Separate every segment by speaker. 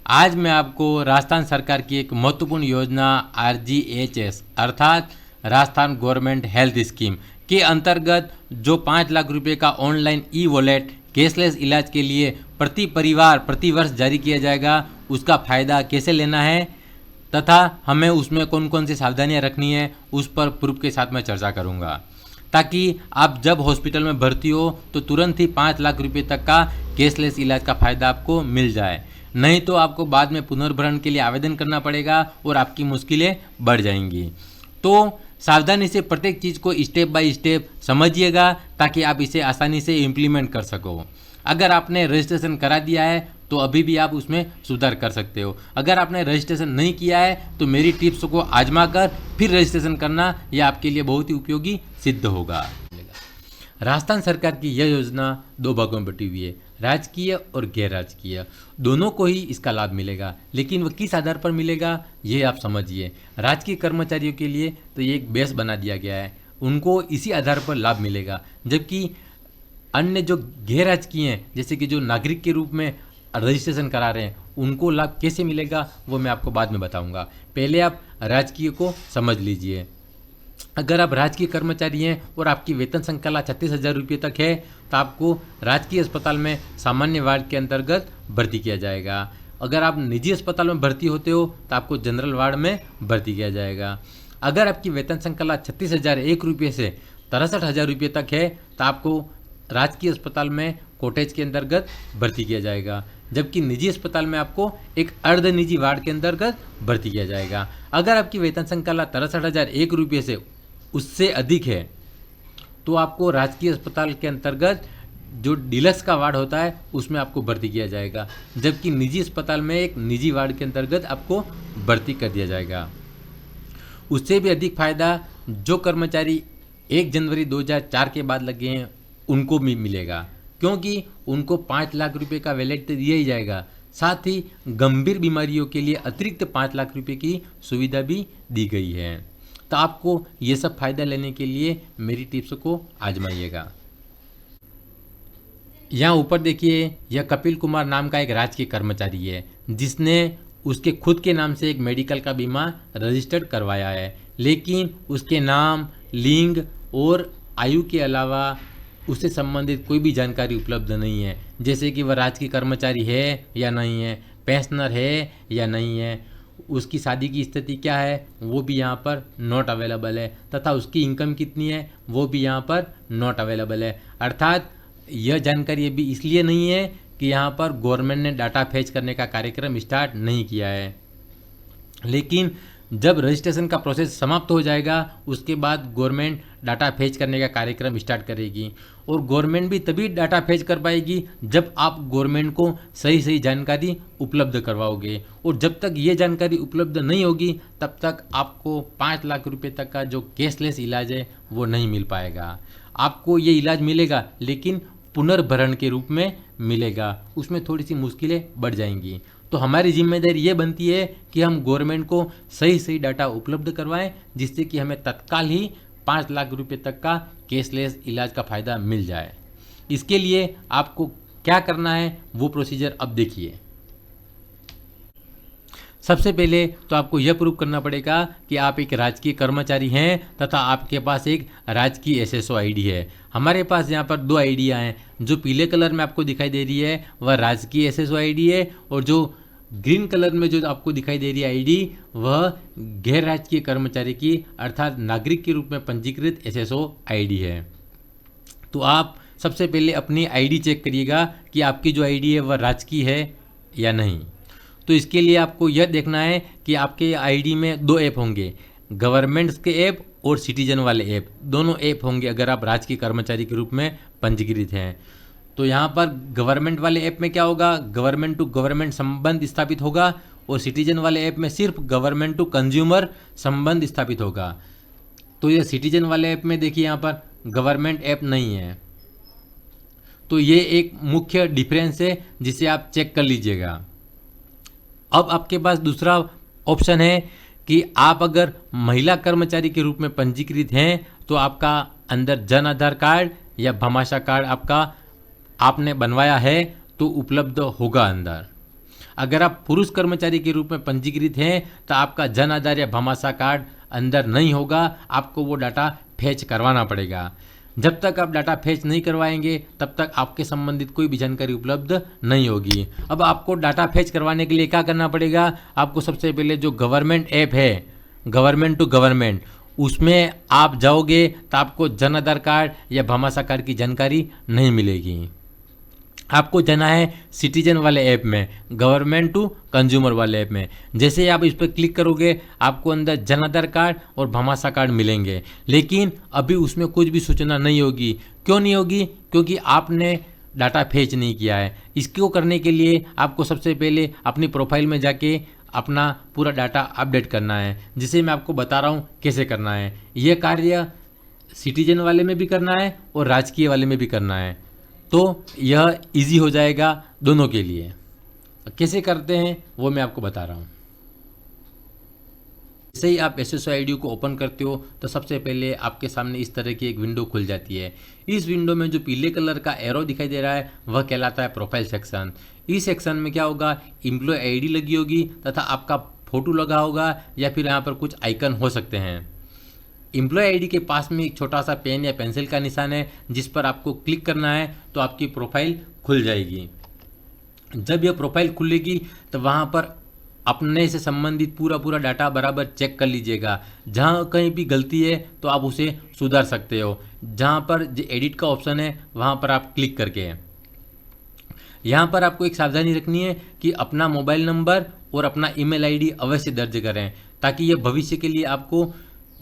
Speaker 1: आज मैं आपको राजस्थान सरकार की एक महत्वपूर्ण योजना RGHS अर्थात राजस्थान गवर्नमेंट हेल्थ स्कीम के अंतर्गत जो 5 लाख रुपए का ऑनलाइन ई वॉलेट कैशलेस इलाज के लिए प्रति परिवार प्रति वर्ष जारी किया जाएगा, उसका फ़ायदा कैसे लेना है तथा हमें उसमें कौन कौन सी सावधानियां रखनी है, उस पर प्रूफ के साथ मैं चर्चा करूंगा, ताकि आप जब हॉस्पिटल में भर्ती हो तो तुरंत ही 5 लाख रुपए तक का कैशलेस इलाज का फ़ायदा आपको मिल जाए। नहीं तो आपको बाद में पुनर्भरण के लिए आवेदन करना पड़ेगा और आपकी मुश्किलें बढ़ जाएंगी। तो सावधानी से प्रत्येक चीज़ को स्टेप बाय स्टेप समझिएगा ताकि आप इसे आसानी से इम्प्लीमेंट कर सको। अगर आपने रजिस्ट्रेशन करा दिया है तो अभी भी आप उसमें सुधार कर सकते हो। अगर आपने रजिस्ट्रेशन नहीं किया है तो मेरी टिप्स को आजमा कर फिर रजिस्ट्रेशन करना, यह आपके लिए बहुत ही उपयोगी सिद्ध होगा। राजस्थान सरकार की यह योजना 2 भागों में बटी हुई है, राजकीय और गैर राजकीय। दोनों को ही इसका लाभ मिलेगा, लेकिन वह किस आधार पर मिलेगा ये आप समझिए। राजकीय कर्मचारियों के लिए तो ये एक बेस बना दिया गया है, उनको इसी आधार पर लाभ मिलेगा, जबकि अन्य जो गैर राजकीय हैं जैसे कि जो नागरिक के रूप में रजिस्ट्रेशन करा रहे हैं उनको लाभ कैसे मिलेगा वो मैं आपको बाद में बताऊंगा। पहले आप राजकीय को समझ लीजिए। अगर आप राजकीय कर्मचारी हैं और आपकी वेतन संकला 36,000 रुपये तक है तो आपको राजकीय अस्पताल में सामान्य वार्ड के अंतर्गत भर्ती किया जाएगा। अगर आप निजी अस्पताल में भर्ती होते हो तो आपको जनरल वार्ड में भर्ती किया जाएगा। अगर आपकी वेतन संकला 36,001 रुपये से 63,000 रुपये तक है तो आपको राजकीय अस्पताल में कोटेज के अंतर्गत भर्ती किया जाएगा, जबकि निजी अस्पताल में आपको एक अर्ध निजी वार्ड के अंतर्गत भर्ती किया जाएगा। अगर आपकी वेतन संकला 63,001 रुपये से उससे अधिक है तो आपको राजकीय अस्पताल के अंतर्गत जो डीलक्स का वार्ड होता है उसमें आपको भर्ती किया जाएगा, जबकि निजी अस्पताल में एक निजी वार्ड के अंतर्गत आपको भर्ती कर दिया जाएगा। उससे भी अधिक फायदा जो कर्मचारी 1 जनवरी 2004 के बाद लगे हैं उनको भी मिलेगा, क्योंकि उनको 5 लाख रुपए का वैलेट तो दिया ही जाएगा, साथ ही गंभीर बीमारियों के लिए अतिरिक्त 5 लाख रुपए की सुविधा भी दी गई है। तो आपको ये सब फायदा लेने के लिए मेरी टिप्स को आजमाइएगा। यहाँ ऊपर देखिए, यह कपिल कुमार नाम का एक राजकीय कर्मचारी है जिसने उसके खुद के नाम से एक मेडिकल का बीमा रजिस्टर्ड करवाया है, लेकिन उसके नाम, लिंग और आयु के अलावा उससे संबंधित कोई भी जानकारी उपलब्ध नहीं है, जैसे कि वह राजकीय कर्मचारी है या नहीं है, पेंशनर है या नहीं है, उसकी शादी की स्थिति क्या है वो भी यहाँ पर नॉट अवेलेबल है, तथा उसकी इनकम कितनी है वो भी यहाँ पर नॉट अवेलेबल है। अर्थात यह जानकारी अभी इसलिए नहीं है कि यहाँ पर गवर्नमेंट ने डाटा फेच करने का कार्यक्रम स्टार्ट नहीं किया है, लेकिन जब रजिस्ट्रेशन का प्रोसेस समाप्त हो जाएगा उसके बाद गवर्नमेंट डाटा फेच करने का कार्यक्रम स्टार्ट करेगी, और गवर्नमेंट भी तभी डाटा फेच कर पाएगी जब आप गवर्नमेंट को सही सही जानकारी उपलब्ध करवाओगे, और जब तक ये जानकारी उपलब्ध नहीं होगी तब तक आपको 5 लाख रुपए तक का जो कैशलेस इलाज है वो नहीं मिल पाएगा। आपको ये इलाज मिलेगा लेकिन पुनर्भरण के रूप में मिलेगा, उसमें थोड़ी सी मुश्किलें बढ़ जाएंगी। तो हमारी जिम्मेदारी ये बनती है कि हम गवर्नमेंट को सही सही डाटा उपलब्ध करवाएं, जिससे कि हमें तत्काल ही 5 लाख रुपए तक का कैशलेस इलाज का फ़ायदा मिल जाए। इसके लिए आपको क्या करना है वो प्रोसीजर अब देखिए। सबसे पहले तो आपको यह प्रूव करना पड़ेगा कि आप एक राजकीय कर्मचारी हैं तथा आपके पास एक राजकीय SSO ID है। हमारे पास यहाँ पर 2 आईडियाँ हैं, जो पीले कलर में आपको दिखाई दे रही है वह राजकीय SSO ID है, और जो ग्रीन कलर में जो आपको दिखाई दे रही है ID वह गैर राजकीय कर्मचारी की अर्थात नागरिक के रूप में पंजीकृत SSO ID है। तो आप सबसे पहले अपनी ID चेक करिएगा कि आपकी जो ID है वह राजकीय है या नहीं। तो इसके लिए आपको यह देखना है कि आपके ID में 2 ऐप होंगे, गवर्नमेंट्स के ऐप और सिटीजन वाले ऐप, दोनों ऐप होंगे अगर आप राजकीय कर्मचारी के रूप में पंजीकृत हैं। तो यहाँ पर गवर्नमेंट वाले ऐप में क्या होगा, गवर्नमेंट टू गवर्नमेंट संबंध स्थापित होगा, और सिटीजन वाले ऐप में सिर्फ गवर्नमेंट टू कंज्यूमर संबंध स्थापित होगा। तो ये सिटीजन वाले ऐप में देखिए यहाँ पर गवर्नमेंट ऐप नहीं है, तो ये एक मुख्य डिफरेंस है जिसे आप चेक कर लीजिएगा। अब आपके पास दूसरा ऑप्शन है कि आप अगर महिला कर्मचारी के रूप में पंजीकृत हैं तो आपका अंदर जन आधार कार्ड या भामाशाह कार्ड आपने बनवाया है तो उपलब्ध होगा अंदर। अगर आप पुरुष कर्मचारी के रूप में पंजीकृत हैं तो आपका जन आधार या भामाशाह कार्ड अंदर नहीं होगा, आपको वो डाटा फैच करवाना पड़ेगा। जब तक आप डाटा फैच नहीं करवाएंगे तब तक आपके संबंधित कोई भी जानकारी उपलब्ध नहीं होगी। अब आपको डाटा फैच करवाने के लिए क्या करना पड़ेगा, आपको सबसे पहले जो गवर्नमेंट ऐप है गवर्नमेंट टू गवर्नमेंट, उसमें आप जाओगे तो आपको जन आधार कार्ड या भामाशाह कार्ड की जानकारी नहीं मिलेगी। आपको जाना है सिटीजन वाले ऐप में, गवर्नमेंट टू कंज्यूमर वाले ऐप में। जैसे ही आप इस पर क्लिक करोगे आपको अंदर जन आधार कार्ड और भामाशाह कार्ड मिलेंगे, लेकिन अभी उसमें कुछ भी सूचना नहीं होगी। क्यों नहीं होगी? क्योंकि आपने डाटा फैच नहीं किया है। इसको करने के लिए आपको सबसे पहले अपनी प्रोफाइल में जाके अपना पूरा डाटा अपडेट करना है, जिसे मैं आपको बता रहा हूँ कैसे करना है। यह कार्य सिटीजन वाले में भी करना है और राजकीय वाले में भी करना है, तो यह इजी हो जाएगा दोनों के लिए। कैसे करते हैं वो मैं आपको बता रहा हूँ। जैसे ही आप SSO-ID को ओपन करते हो तो सबसे पहले आपके सामने इस तरह की एक विंडो खुल जाती है। इस विंडो में जो पीले कलर का एरो दिखाई दे रहा है वह कहलाता है प्रोफाइल सेक्शन। इस सेक्शन में क्या होगा, एम्प्लॉय ID लगी होगी तथा आपका फोटो लगा होगा या फिर यहाँ पर कुछ आइकन हो सकते हैं। एम्प्लॉय ID के पास में एक छोटा सा पेन या पेंसिल का निशान है जिस पर आपको क्लिक करना है तो आपकी प्रोफाइल खुल जाएगी। जब यह प्रोफाइल खुलेगी तो वहाँ पर अपने से संबंधित पूरा डाटा बराबर चेक कर लीजिएगा। जहाँ कहीं भी गलती है तो आप उसे सुधार सकते हो। जहाँ पर जो एडिट का ऑप्शन है वहाँ पर आप क्लिक करके, यहाँ पर आपको एक सावधानी रखनी है कि अपना मोबाइल नंबर और अपना ईमेल ID अवश्य दर्ज करें, ताकि यह भविष्य के लिए आपको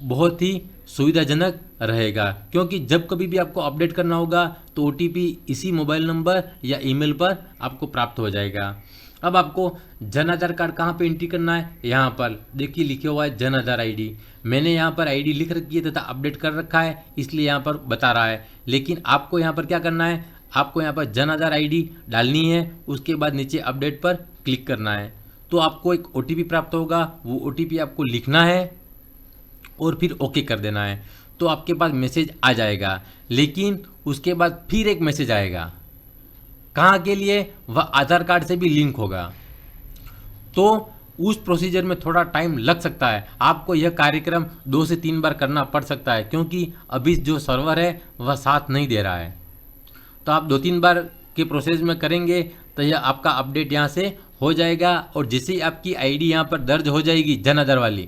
Speaker 1: बहुत ही सुविधाजनक रहेगा। क्योंकि जब कभी भी आपको अपडेट करना होगा तो OTP इसी मोबाइल नंबर या ईमेल पर आपको प्राप्त हो जाएगा। अब आपको जन आधार कार्ड कहाँ पे एंट्री करना है, यहाँ पर देखिए लिखे हुआ है जन आधार ID। मैंने यहाँ पर ID लिख रखी है तथा अपडेट कर रखा है, इसलिए यहाँ पर बता रहा है। लेकिन आपको यहाँ पर क्या करना है, आपको यहाँ पर जन आधार ID डालनी है, उसके बाद नीचे अपडेट पर क्लिक करना है। तो आपको एक OTP प्राप्त होगा, वो OTP आपको लिखना है और फिर ओके कर देना है, तो आपके पास मैसेज आ जाएगा। लेकिन उसके बाद फिर एक मैसेज आएगा, कहाँ के लिए, वह आधार कार्ड से भी लिंक होगा। तो उस प्रोसीजर में थोड़ा टाइम लग सकता है, आपको यह कार्यक्रम 2 से 3 बार करना पड़ सकता है, क्योंकि अभी जो सर्वर है वह साथ नहीं दे रहा है। तो आप 2-3 बार के प्रोसेस में करेंगे तो यह आपका अपडेट यहाँ से हो जाएगा। और जैसे ही आपकी ID यहाँ पर दर्ज हो जाएगी जन आधार वाली,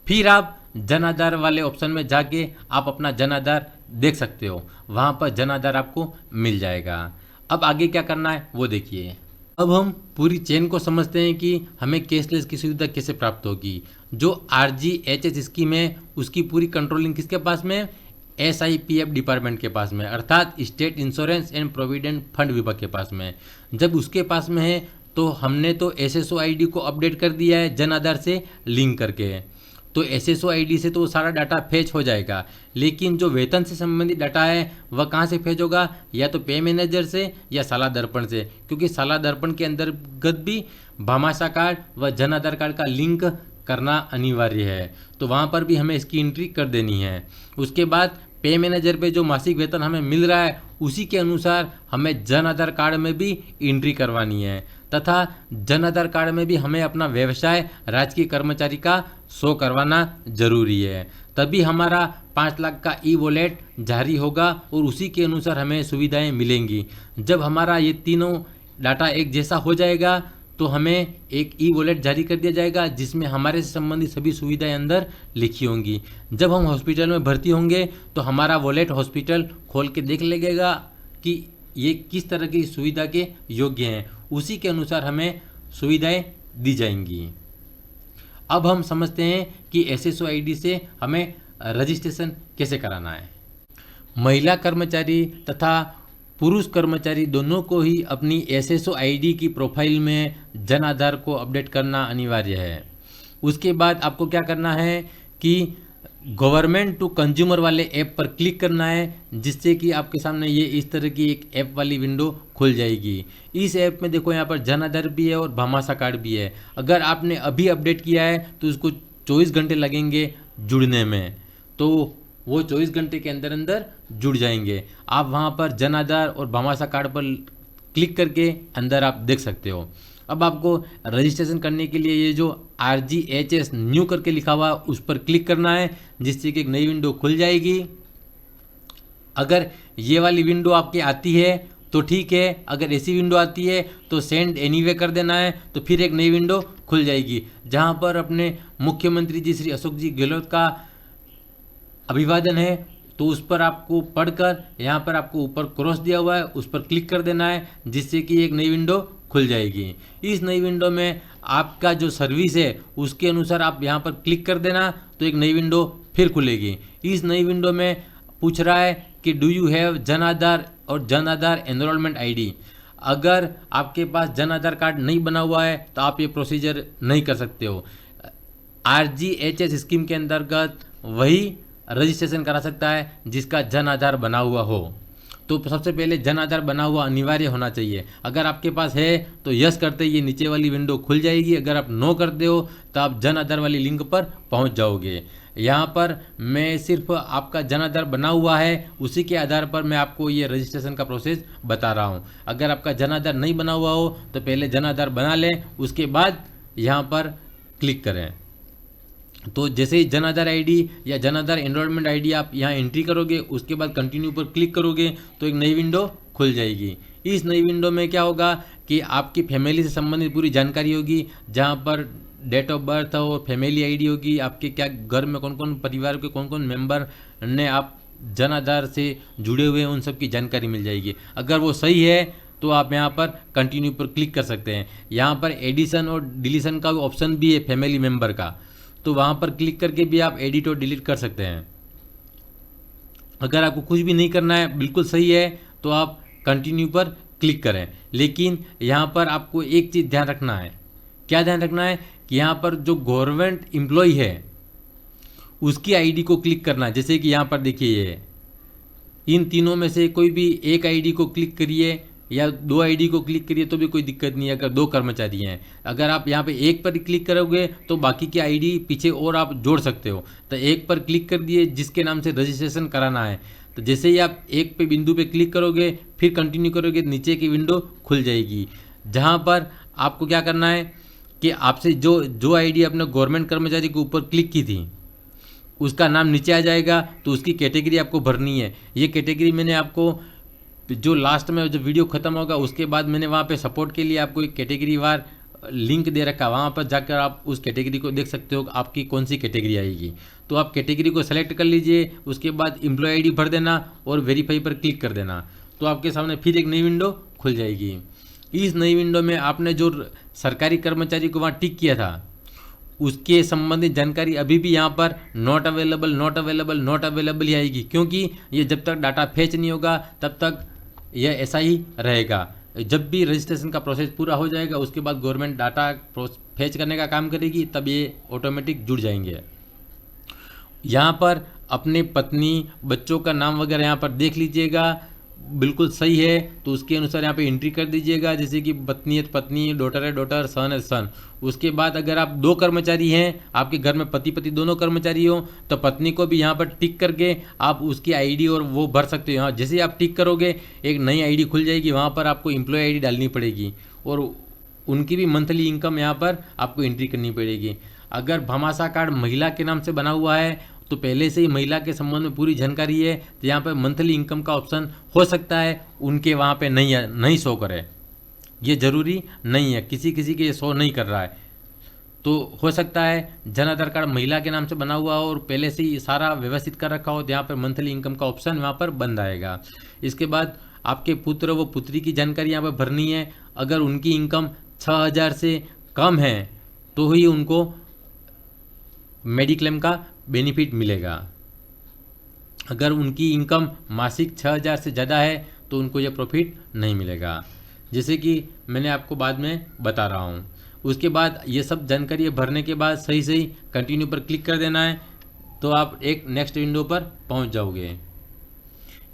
Speaker 1: फिर आप जन आधार वाले ऑप्शन में जाके आप अपना जन आधार देख सकते हो, वहाँ पर जन आधार आपको मिल जाएगा। अब आगे क्या करना है वो देखिए। अब हम पूरी चेन को समझते हैं कि हमें कैशलेस की सुविधा कैसे प्राप्त होगी। जो RGHS स्कीम है उसकी पूरी कंट्रोलिंग किसके पास में है, SIPF डिपार्टमेंट के पास में, अर्थात state insurance and provident fund विभाग के पास में। जब उसके पास में है तो हमने तो SSO-ID को अपडेट कर दिया है जन आधार से लिंक करके, तो SSO-ID से तो सारा डाटा फैच हो जाएगा। लेकिन जो वेतन से संबंधित डाटा है वह कहाँ से फैच होगा, या तो पे मैनेजर से या साला दर्पण से, क्योंकि साला दर्पण के अंतर्गत भी भामाशाह कार्ड व जन आधार कार्ड का लिंक करना अनिवार्य है, तो वहाँ पर भी हमें इसकी एंट्री कर देनी है। उसके बाद पे मैनेजर पे जो मासिक वेतन हमें मिल रहा है उसी के अनुसार हमें जन आधार कार्ड में भी एंट्री करवानी है, तथा जन आधार कार्ड में भी हमें अपना व्यवसाय राजकीय कर्मचारी का शो करवाना जरूरी है। तभी हमारा 5 लाख का ई-वॉलेट जारी होगा और उसी के अनुसार हमें सुविधाएं मिलेंगी। जब हमारा ये तीनों डाटा एक जैसा हो जाएगा तो हमें एक ई-वॉलेट जारी कर दिया जाएगा जिसमें हमारे से संबंधित सभी सुविधाएं अंदर लिखी होंगी। जब हम हॉस्पिटल में भर्ती होंगे तो हमारा वॉलेट हॉस्पिटल खोल के देख लेगा कि ये किस तरह की सुविधा के योग्य हैं, उसी के अनुसार हमें सुविधाएं दी जाएंगी। अब हम समझते हैं कि SSO-ID से हमें रजिस्ट्रेशन कैसे कराना है। महिला कर्मचारी तथा पुरुष कर्मचारी दोनों को ही अपनी SSO-ID की प्रोफाइल में जन आधार को अपडेट करना अनिवार्य है। उसके बाद आपको क्या करना है कि गवर्नमेंट टू कंज्यूमर वाले ऐप पर क्लिक करना है, जिससे कि आपके सामने ये इस तरह की एक ऐप वाली विंडो खुल जाएगी। इस ऐप में देखो यहाँ पर जन आधार भी है और भामाशाह कार्ड भी है। अगर आपने अभी अपडेट किया है तो उसको 24 घंटे लगेंगे जुड़ने में, तो वो 24 घंटे के अंदर अंदर जुड़ जाएंगे। आप वहाँ पर जन आधार और भामाशाह कार्ड पर क्लिक करके अंदर आप देख सकते हो। अब आपको रजिस्ट्रेशन करने के लिए ये जो RGHS न्यू करके लिखा हुआ है उस पर क्लिक करना है, जिससे कि एक नई विंडो खुल जाएगी। अगर ये वाली विंडो आपकी आती है तो ठीक है, अगर ऐसी विंडो आती है तो सेंड एनीवे कर देना है, तो फिर एक नई विंडो खुल जाएगी जहां पर अपने मुख्यमंत्री जी श्री अशोक जी गहलोत का अभिवादन है। तो उस पर आपको पढ़कर यहाँ पर आपको ऊपर क्रॉस दिया हुआ है उस पर क्लिक कर देना है, जिससे कि एक नई विंडो खुल जाएगी। इस नई विंडो में आपका जो सर्विस है उसके अनुसार आप यहाँ पर क्लिक कर देना, तो एक नई विंडो फिर खुलेगी। इस नई विंडो में पूछ रहा है कि do you have Jan Aadhaar और जन आधार एनरोलमेंट ID। अगर आपके पास जन आधार कार्ड नहीं बना हुआ है तो आप ये प्रोसीजर नहीं कर सकते हो। RGHS स्कीम के अंतर्गत वही रजिस्ट्रेशन करा सकता है जिसका जन आधार बना हुआ हो। तो सबसे पहले जन आधार बना हुआ अनिवार्य होना चाहिए। अगर आपके पास है तो यस करते ये नीचे वाली विंडो खुल जाएगी। अगर आप नो करते हो तो आप जन आधार वाली लिंक पर पहुंच जाओगे। यहाँ पर मैं सिर्फ आपका जन आधार बना हुआ है उसी के आधार पर मैं आपको ये रजिस्ट्रेशन का प्रोसेस बता रहा हूँ। अगर आपका जन आधार नहीं बना हुआ हो तो पहले जन आधार बना लें, उसके बाद यहाँ पर क्लिक करें। तो जैसे ही जन आधार ID या जन आधार एनरोलमेंट ID आप यहाँ एंट्री करोगे, उसके बाद कंटिन्यू पर क्लिक करोगे तो एक नई विंडो खुल जाएगी। इस नई विंडो में क्या होगा कि आपकी फैमिली से संबंधित पूरी जानकारी होगी, जहाँ पर डेट ऑफ बर्थ और फैमिली ID होगी, आपके क्या घर में कौन कौन परिवार के कौन कौन मेंबर ने आप जन आधार से जुड़े हुए हैं उन सब की जानकारी मिल जाएगी। अगर वो सही है तो आप यहाँ पर कंटिन्यू पर क्लिक कर सकते हैं। यहाँ पर एडिशन और डिलीशन का ऑप्शन भी है फैमिली मेम्बर का, तो वहाँ पर क्लिक करके भी आप एडिट और डिलीट कर सकते हैं। अगर आपको कुछ भी नहीं करना है, बिल्कुल सही है, तो आप कंटिन्यू पर क्लिक करें। लेकिन यहाँ पर आपको एक चीज़ ध्यान रखना है। क्या ध्यान रखना है कि यहाँ पर जो गवर्नमेंट एम्प्लॉय है उसकी ID को क्लिक करना है। जैसे कि यहाँ पर देखिए ये इन तीनों में से कोई भी एक ID को क्लिक करिए या 2 ID को क्लिक करिए तो भी कोई दिक्कत नहीं है। अगर 2 कर्मचारी हैं, अगर आप यहाँ पे एक पर क्लिक करोगे तो बाकी की ID पीछे और आप जोड़ सकते हो। तो एक पर क्लिक कर दिए जिसके नाम से रजिस्ट्रेशन कराना है, तो जैसे ही आप एक पे बिंदु पे क्लिक करोगे फिर कंटिन्यू करोगे, नीचे की विंडो खुल जाएगी जहाँ पर आपको क्या करना है कि आपसे जो ID अपने गवर्नमेंट कर्मचारी के ऊपर क्लिक की थी उसका नाम नीचे आ जाएगा, तो उसकी कैटेगरी आपको भरनी है। ये कैटेगरी मैंने आपको जो लास्ट में जो वीडियो खत्म होगा उसके बाद मैंने वहाँ पे सपोर्ट के लिए आपको एक कैटेगरी वार लिंक दे रखा है, वहाँ पर जाकर आप उस कैटेगरी को देख सकते हो आपकी कौन सी कैटेगरी आएगी। तो आप कैटेगरी को सेलेक्ट कर लीजिए, उसके बाद एम्प्लॉय ID भर देना और वेरीफाई पर क्लिक कर देना, तो आपके सामने फिर एक नई विंडो खुल जाएगी। इस नई विंडो में आपने जो सरकारी कर्मचारी को वहाँ टिक किया था उसके संबंधित जानकारी अभी भी यहाँ पर not available not available not available ही आएगी, क्योंकि ये जब तक डाटा फेच नहीं होगा तब तक यह ऐसा ही रहेगा। जब भी रजिस्ट्रेशन का प्रोसेस पूरा हो जाएगा उसके बाद गवर्नमेंट डाटा फेच करने का काम करेगी, तब ये ऑटोमेटिक जुड़ जाएंगे। यहाँ पर अपने पत्नी बच्चों का नाम वगैरह यहाँ पर देख लीजिएगा, बिल्कुल सही है तो उसके अनुसार यहाँ पे एंट्री कर दीजिएगा। जैसे कि पत्नी है तो पत्नी, डॉटर है डॉटर, सन है सन। उसके बाद अगर आप 2 कर्मचारी हैं, आपके घर में पति दोनों कर्मचारी हो, तो पत्नी को भी यहाँ पर टिक करके आप उसकी ID और वो भर सकते हो। यहाँ जैसे ही आप टिक करोगे एक नई ID खुल जाएगी, वहाँ पर आपको एम्प्लॉय ID डालनी पड़ेगी और उनकी भी मंथली इनकम यहाँ पर आपको एंट्री करनी पड़ेगी। अगर भामाशाह कार्ड महिला के नाम से बना हुआ है तो पहले से ही महिला के संबंध में पूरी जानकारी है, तो यहाँ पर मंथली इनकम का ऑप्शन हो सकता है उनके वहाँ पे नहीं शो करे। ये ज़रूरी नहीं है, किसी के ये शो नहीं कर रहा है, तो हो सकता है जन आधार कार्ड महिला के नाम से बना हुआ हो और पहले से ही सारा व्यवस्थित कर रखा हो, तो यहाँ पर मंथली इनकम का ऑप्शन वहाँ पर बंद आएगा। इसके बाद आपके पुत्र व पुत्री की जानकारी यहाँ पर भरनी है। अगर उनकी इनकम 6000 से कम है तो ही उनको मेडिक्लेम का बेनिफिट मिलेगा। अगर उनकी इनकम मासिक 6000 से ज़्यादा है तो उनको यह प्रॉफिट नहीं मिलेगा, जैसे कि मैंने आपको बाद में बता रहा हूँ। उसके बाद ये सब जानकारी भरने के बाद सही कंटिन्यू पर क्लिक कर देना है, तो आप एक नेक्स्ट विंडो पर पहुँच जाओगे।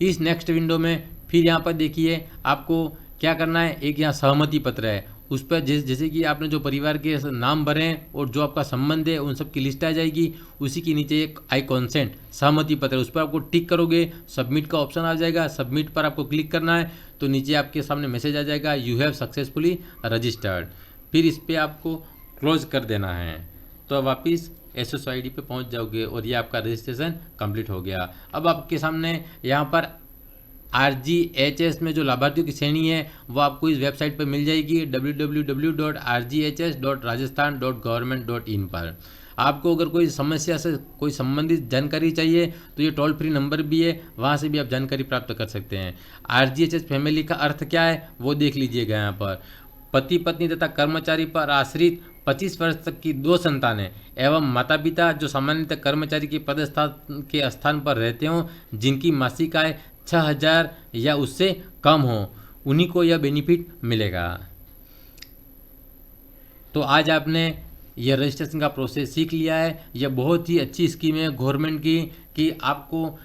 Speaker 1: इस नेक्स्ट विंडो में फिर यहाँ पर देखिए आपको क्या करना है, एक यहाँ सहमति पत्र है, उस पर जैसे कि आपने जो परिवार के नाम भरे हैं और जो आपका संबंध है उन सब की लिस्ट आ जाएगी। उसी के नीचे एक आई कॉन्सेंट सहमति पत्र, उस पर आपको टिक करोगे, सबमिट का ऑप्शन आ जाएगा। सबमिट पर आपको क्लिक करना है तो नीचे आपके सामने मैसेज आ जाएगा, यू हैव सक्सेसफुली रजिस्टर्ड। फिर इस पर आपको क्लोज कर देना है, तो वापस SSID पे पहुंच जाओगे और ये आपका रजिस्ट्रेशन कंप्लीट हो गया। अब आपके सामने यहाँ पर RGHS में जो लाभार्थियों की श्रेणी है वो आपको इस वेबसाइट पर मिल जाएगी www.rghs.rajasthan.government.in पर। आपको अगर कोई समस्या से कोई संबंधित जानकारी चाहिए तो ये टोल फ्री नंबर भी है, वहाँ से भी आप जानकारी प्राप्त कर सकते हैं। RGHS फैमिली का अर्थ क्या है वो देख लीजिएगा। यहाँ पर पति पत्नी तथा कर्मचारी पर आश्रित 25 वर्ष तक की 2 संतानें एवं माता पिता जो सामान्यतः कर्मचारी के पदस्थान के स्थान पर रहते हों, जिनकी मासिक आय 6,000 या उससे कम हो, उन्हीं को यह बेनिफिट मिलेगा। तो आज आपने यह रजिस्ट्रेशन का प्रोसेस सीख लिया है। यह बहुत ही अच्छी स्कीम है गवर्नमेंट की कि आपको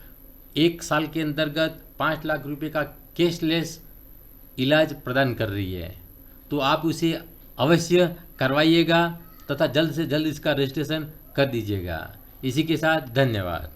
Speaker 1: 1 साल के अंतर्गत 5 लाख रुपए का कैशलेस इलाज प्रदान कर रही है। तो आप उसे अवश्य करवाइएगा तथा जल्द से जल्द इसका रजिस्ट्रेशन कर दीजिएगा। इसी के साथ धन्यवाद।